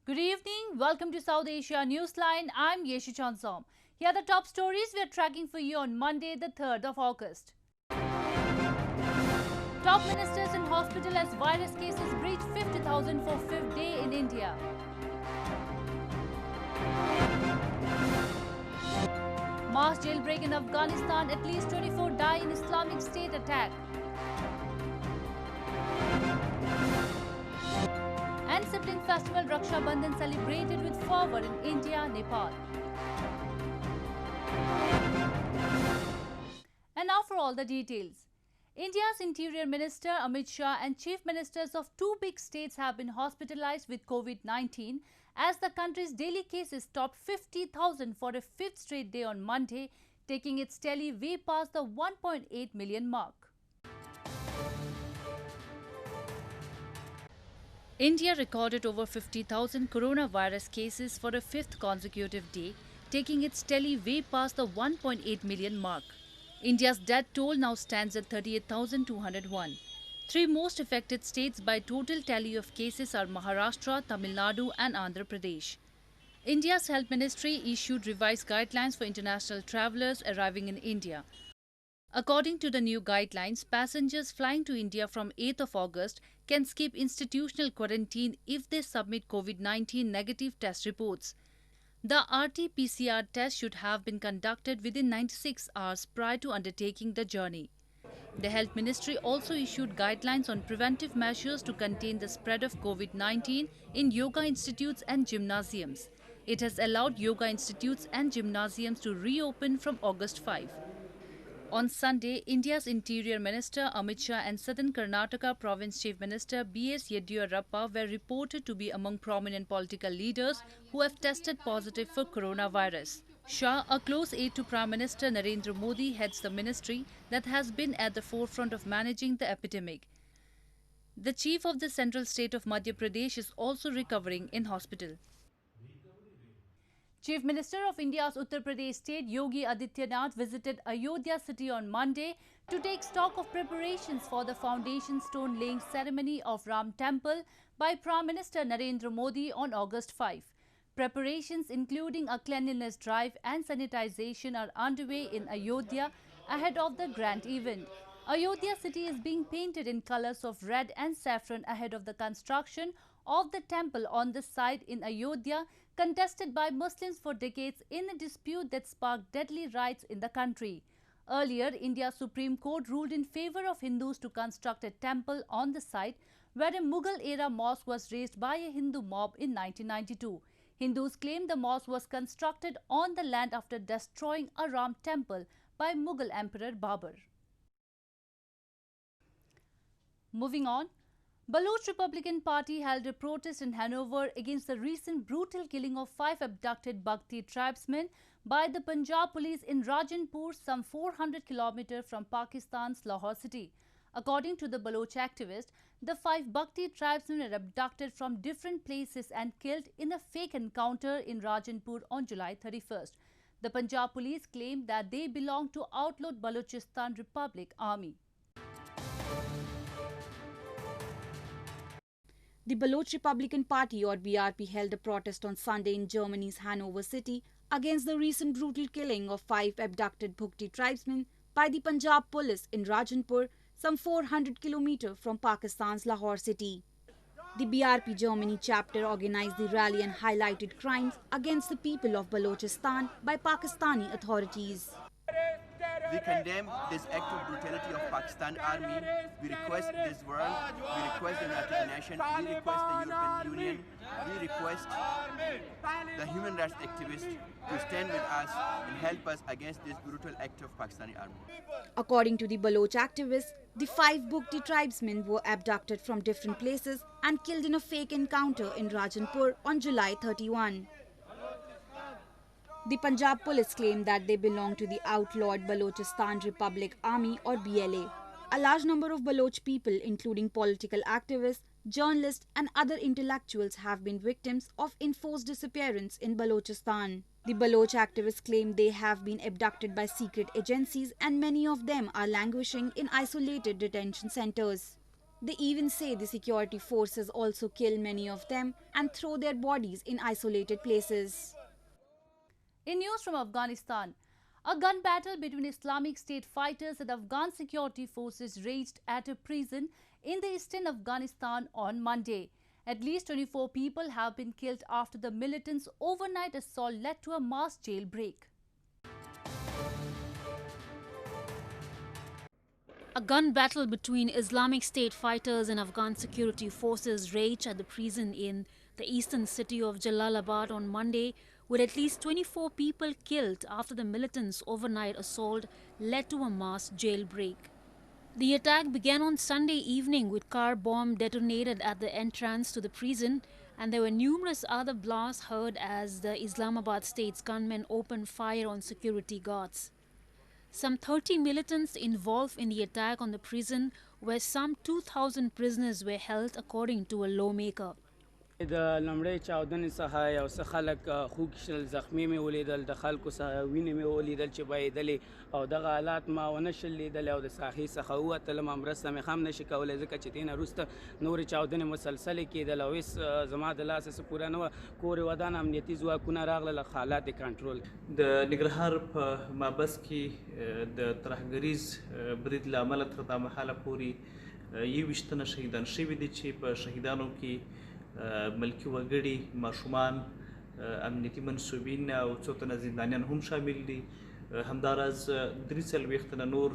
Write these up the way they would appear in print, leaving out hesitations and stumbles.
Good evening. Welcome to South Asia Newsline. I'm Yeshi Chansom. Here are the top stories we are tracking for you on Monday, the 3rd of August. Top ministers in hospital as virus cases breach 50,000 for fifth day in India. Mass jailbreak in Afghanistan. At least 24 die in Islamic State attack. And sibling festival Raksha Bandhan celebrated with fervour in India, Nepal. And now for all the details. India's Interior Minister Amit Shah and Chief Ministers of two big states have been hospitalized with COVID-19 as the country's daily cases topped 50,000 for a fifth straight day on Monday, taking its tally way past the 1.8 million mark. India recorded over 50,000 coronavirus cases for a fifth consecutive day, taking its tally way past the 1.8 million mark. India's death toll now stands at 38,201. Three most affected states by total tally of cases are Maharashtra, Tamil Nadu and Andhra Pradesh. India's Health Ministry issued revised guidelines for international travellers arriving in India. According to the new guidelines, passengers flying to India from 8th of August can skip institutional quarantine if they submit COVID-19 negative test reports. The RT-PCR test should have been conducted within 96 hours prior to undertaking the journey. The Health Ministry also issued guidelines on preventive measures to contain the spread of COVID-19 in yoga institutes and gymnasiums. It has allowed yoga institutes and gymnasiums to reopen from August 5. On Sunday, India's Interior Minister Amit Shah and Southern Karnataka Province Chief Minister B.S. Yediyurappa were reported to be among prominent political leaders who have tested positive for coronavirus. Shah, a close aide to Prime Minister Narendra Modi, heads the ministry that has been at the forefront of managing the epidemic. The chief of the central state of Madhya Pradesh is also recovering in hospital. Chief Minister of India's Uttar Pradesh state Yogi Adityanath visited Ayodhya city on Monday to take stock of preparations for the foundation stone laying ceremony of Ram Temple by Prime Minister Narendra Modi on August 5. Preparations including a cleanliness drive and sanitization are underway in Ayodhya ahead of the grand event. Ayodhya city is being painted in colors of red and saffron ahead of the construction of the temple on the site in Ayodhya, contested by Muslims for decades in a dispute that sparked deadly riots in the country. Earlier, India's Supreme Court ruled in favor of Hindus to construct a temple on the site where a Mughal-era mosque was razed by a Hindu mob in 1992. Hindus claim the mosque was constructed on the land after destroying a Ram temple by Mughal Emperor Babur. Moving on, Baloch Republican Party held a protest in Hanover against the recent brutal killing of 5 abducted Bhakti tribesmen by the Punjab police in Rajanpur, some 400 km from Pakistan's Lahore city. According to the Baloch activist, the 5 Bhakti tribesmen were abducted from different places and killed in a fake encounter in Rajanpur on July 31st. The Punjab police claimed that they belong to outlawed Balochistan Republic Army. The Baloch Republican Party or BRP held a protest on Sunday in Germany's Hanover city against the recent brutal killing of 5 abducted Bhakti tribesmen by the Punjab police in Rajanpur, some 400 km from Pakistan's Lahore city. The BRP Germany chapter organized the rally and highlighted crimes against the people of Balochistan by Pakistani authorities. We condemn this act of brutality of Pakistan Army. We request this world, we request the United Nations, we request the European Union, we request the human rights activists to stand with us and help us against this brutal act of Pakistani Army. According to the Baloch activists, the 5 Bhakti tribesmen were abducted from different places and killed in a fake encounter in Rajanpur on July 31. The Punjab police claim that they belong to the outlawed Balochistan Republic Army or BLA. A large number of Baloch people, including political activists, journalists and other intellectuals have been victims of enforced disappearance in Balochistan. The Baloch activists claim they have been abducted by secret agencies and many of them are languishing in isolated detention centers. They even say the security forces also kill many of them and throw their bodies in isolated places. In news from Afghanistan, a gun battle between Islamic State fighters and Afghan security forces raged at a prison in the eastern Afghanistan on Monday. At least 24 people have been killed after the militants' overnight assault led to a mass jailbreak. A gun battle between Islamic State fighters and Afghan security forces raged at the prison in the eastern city of Jalalabad on Monday, with at least 24 people killed after the militants' overnight assault led to a mass jailbreak. The attack began on Sunday evening with car bomb detonated at the entrance to the prison, and there were numerous other blasts heard as the Islamabad State's gunmen opened fire on security guards. Some 30 militants involved in the attack on the prison, where some 2,000 prisoners were held, according to a lawmaker. د لمړی چاودنې څخه یو څه خلک خوږ شول، زخمي مې ولیدل، د خلکو څخه وینې مې ولیدل چې بهېدلې، او دغه حالات ما ونه شل لیدلی، او د ساحې څخه ووتلم، مرسته مې هم نشي کولی ځکه چې دې نه وروسته نورې چاودنې مسلسلې کېدل او هېڅ زما د لاسه څه پوره نه وه. کور ودان امنیتي ځواکونه راغلل، حالات یې کنټرول. د ننګرهار په مابس کې د ترهګریز برید له امله تر دا مهاله پورې 21 تنه شهیدان شوي دي چې په شهیدانو کې ملکي وګړي، ماشومان، امنیتي منصوبین او څو تنه زندانیان هم شامل دي. همداراز 43 تنه نور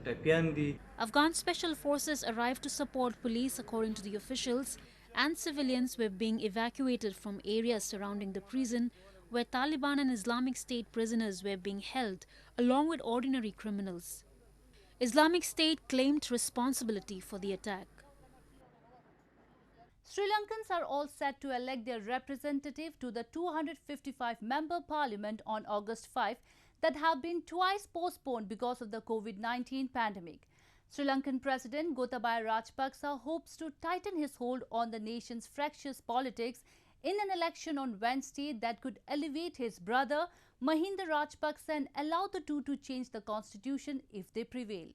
ټپیان دي. Afghan special forces arrived to support police, according to the officials, and civilians were being evacuated from areas surrounding the prison, where Taliban and Islamic State prisoners were being held, along with ordinary criminals. Islamic State claimed responsibility for the attack. Sri Lankans are all set to elect their representative to the 255-member parliament on August 5 that have been twice postponed because of the COVID-19 pandemic. Sri Lankan President Gotabaya Rajapaksa hopes to tighten his hold on the nation's fractious politics in an election on Wednesday that could elevate his brother Mahinda Rajapaksa and allow the two to change the constitution if they prevail.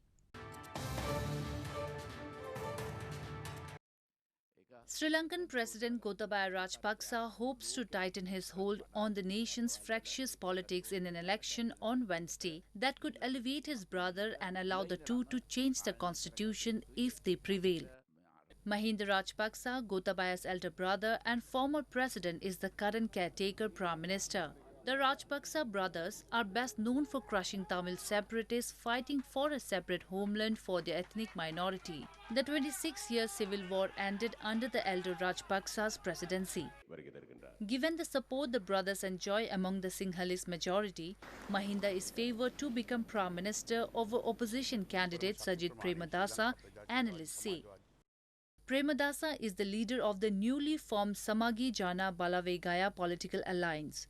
Sri Lankan President Gotabaya Rajapaksa hopes to tighten his hold on the nation's fractious politics in an election on Wednesday that could elevate his brother and allow the two to change the constitution if they prevail. Mahinda Rajapaksa, Gotabaya's elder brother and former president, is the current caretaker Prime Minister. The Rajapaksa brothers are best known for crushing Tamil separatists fighting for a separate homeland for their ethnic minority. The 26-year civil war ended under the elder Rajapaksa's presidency. Given the support the brothers enjoy among the Sinhalese majority, Mahinda is favoured to become Prime Minister over opposition candidate Sajid Premadasa, analysts say. Premadasa is the leader of the newly formed Samagi Jana Balavegaya political alliance.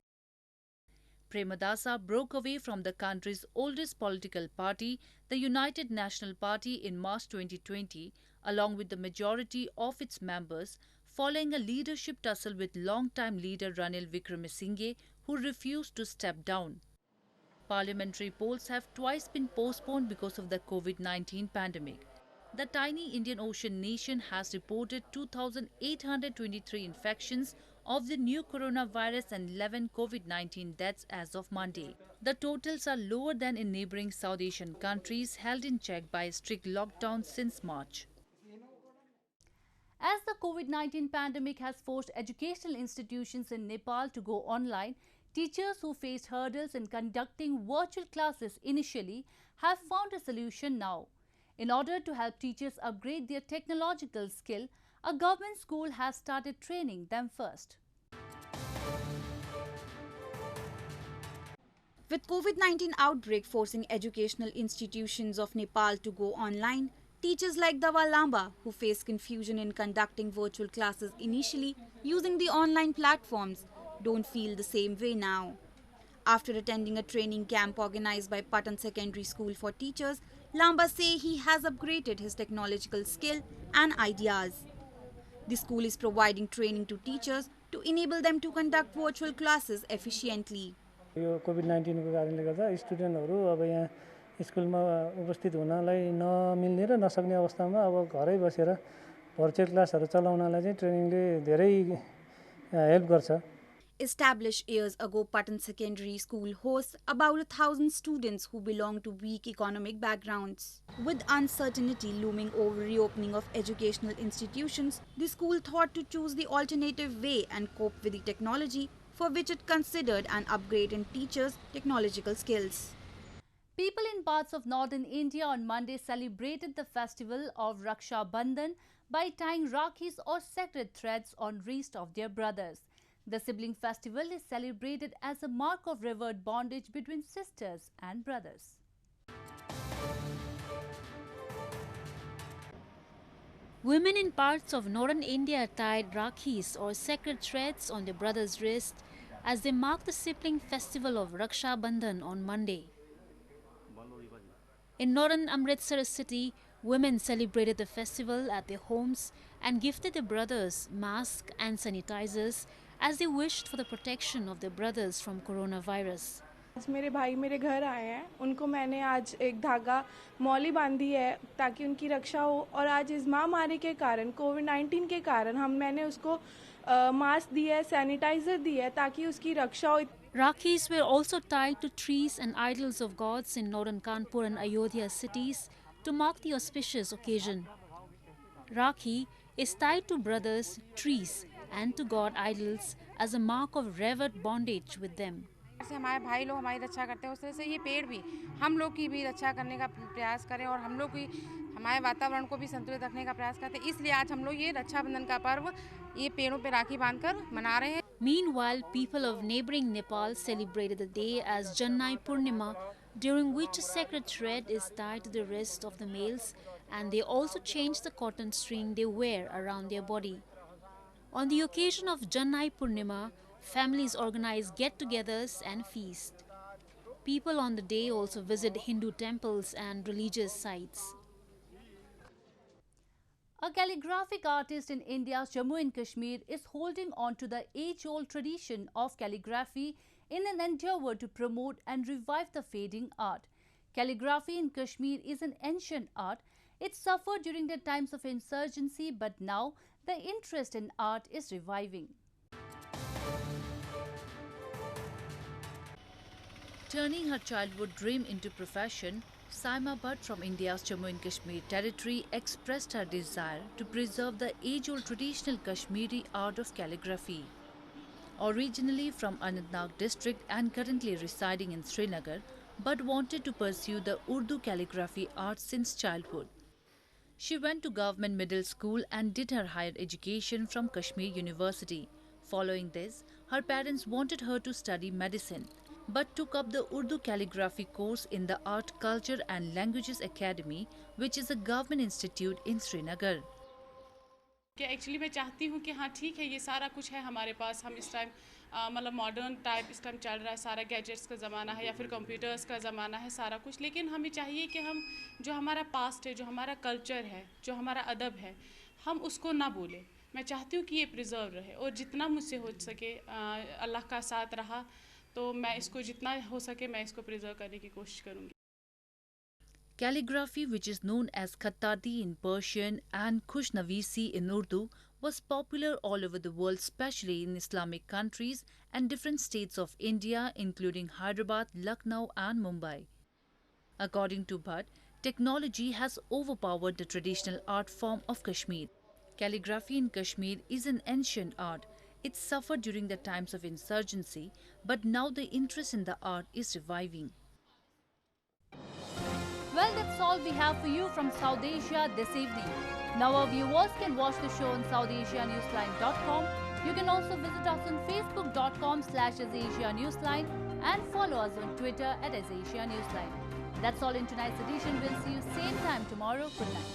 Premadasa broke away from the country's oldest political party, the United National Party, in March 2020, along with the majority of its members, following a leadership tussle with long-time leader Ranil Wickremesinghe, who refused to step down. Parliamentary polls have twice been postponed because of the COVID-19 pandemic. The tiny Indian Ocean nation has reported 2,823 infections of the new coronavirus and 11 COVID-19 deaths as of Monday. The totals are lower than in neighbouring South Asian countries held in check by a strict lockdown since March. As the COVID-19 pandemic has forced educational institutions in Nepal to go online, teachers who faced hurdles in conducting virtual classes initially have found a solution now. In order to help teachers upgrade their technological skill, a government school has started training them first. With COVID-19 outbreak forcing educational institutions of Nepal to go online, teachers like Dawa Lamba, who faced confusion in conducting virtual classes initially using the online platforms, don't feel the same way now. After attending a training camp organized by Patan Secondary School for teachers, Lamba say he has upgraded his technological skill and ideas. The school is providing training to teachers to enable them to conduct virtual classes efficiently. Yo COVID-19 को कारणले गर्दा स्टुडेन्टहरु अब यहाँ स्कुलमा उपस्थित हुनलाई नमिल्ने र नसक्ने अवस्थामा अब घरै बसेर भर्चुअल क्लासहरू चलाउनलाई चाहिँ ट्रेनिङले धेरै हेल्प गर्छ। Established years ago, Patan Secondary School hosts about 1,000 students who belong to weak economic backgrounds. With uncertainty looming over reopening of educational institutions, the school thought to choose the alternative way and cope with the technology, for which it considered an upgrade in teachers' technological skills. People in parts of northern India on Monday celebrated the festival of Raksha Bandhan by tying Rakhis or sacred threads on wrists of their brothers. The sibling festival is celebrated as a mark of revered bondage between sisters and brothers. Women in parts of northern India tied Rakhis or sacred threads on their brothers' wrists as they marked the sibling festival of Raksha Bandhan on Monday. In northern Amritsar city, women celebrated the festival at their homes and gifted their brothers masks and sanitizers as they wished for the protection of their brothers from coronavirus. आज मेरे भाई मेरे घर आए हैं, उनको मैंने आज एक धागा मौली बांधी है ताकि उनकी रक्षा हो, और आज इस महामारी के कारण कोविड-19 के कारण मैंने उसको मास्क दिया है, सैनिटाइजर दिया है ताकि उसकी रक्षा हो. Rakhis were also tied to trees and idols of gods in northern Kanpur and Ayodhya cities to mark the auspicious occasion. Rakhi is tied to brothers, trees and to god idols as a mark of revered bondage with them. जैसे हमारे भाई लोग हमारी रक्षा करते हैं, उस तरह से ये पेड़ भी हम लोग की भी रक्षा करने का प्रयास करें और हम लोग की हमारे वातावरण को भी संतुलित रखने का प्रयास करते हैं. इसलिए आज हम लोग ये रक्षाबंधन का पर्व ये पेड़ों पे राखी बांधकर मना रहे हैं. Meanwhile, people of neighboring Nepal celebrated the day as Jannai Purnima, during which a sacred thread is tied to the wrist of the males, and they also change the cotton string they wear around their body. On the occasion of Jannai Purnima, families organize get-togethers and feast. People on the day also visit Hindu temples and religious sites. A calligraphic artist in India's Jammu and Kashmir is holding on to the age-old tradition of calligraphy in an endeavour to promote and revive the fading art. Calligraphy in Kashmir is an ancient art. It suffered during the times of insurgency, but now the interest in art is reviving. Turning her childhood dream into profession, Saima Bhatt from India's Jammu and Kashmir territory expressed her desire to preserve the age-old traditional Kashmiri art of calligraphy. Originally from Anantnag district and currently residing in Srinagar, Bhatt wanted to pursue the Urdu calligraphy art since childhood. She went to government middle school and did her higher education from Kashmir University. Following this, her parents wanted her to study medicine, but took up the Urdu calligraphy course in the Art, Culture and Languages Academy, which is a government institute in Srinagar. Actually मैं चाहती हूँ कि हाँ ठीक है, ये सारा कुछ है हमारे पास, हम इस टाइम मतलब मॉडर्न टाइप इस टाइम चल रहा है, सारा गैजेट्स का ज़माना है या फिर कंप्यूटर्स का ज़माना है, सारा कुछ, लेकिन हमें चाहिए कि हम जो हमारा पास्ट है, जो हमारा कल्चर है, जो हमारा अदब है, हम उसको ना भूलें. मैं चाहती हूँ कि ये प्रिजर्व रहे और जितना मुझसे हो सके अल्लाह का साथ रहा तो मैं इसको जितना हो सके मैं इसको प्रिजर्व करने की कोशिश करूँगी. Calligraphy, which is known as Khattati in Persian and Khushnavisi in Urdu, was popular all over the world, especially in Islamic countries and different states of India, including Hyderabad, Lucknow and Mumbai. According to Bhatt, technology has overpowered the traditional art form of Kashmir. Calligraphy in Kashmir is an ancient art. It suffered during the times of insurgency, but now the interest in the art is reviving. Well, that's all we have for you from South Asia this evening. Now our viewers can watch the show on SouthAsiaNewsline.com. You can also visit us on Facebook.com/AsAsiaNewsline and follow us on Twitter @AsAsiaNewsline. That's all in tonight's edition. We'll see you same time tomorrow. Good night.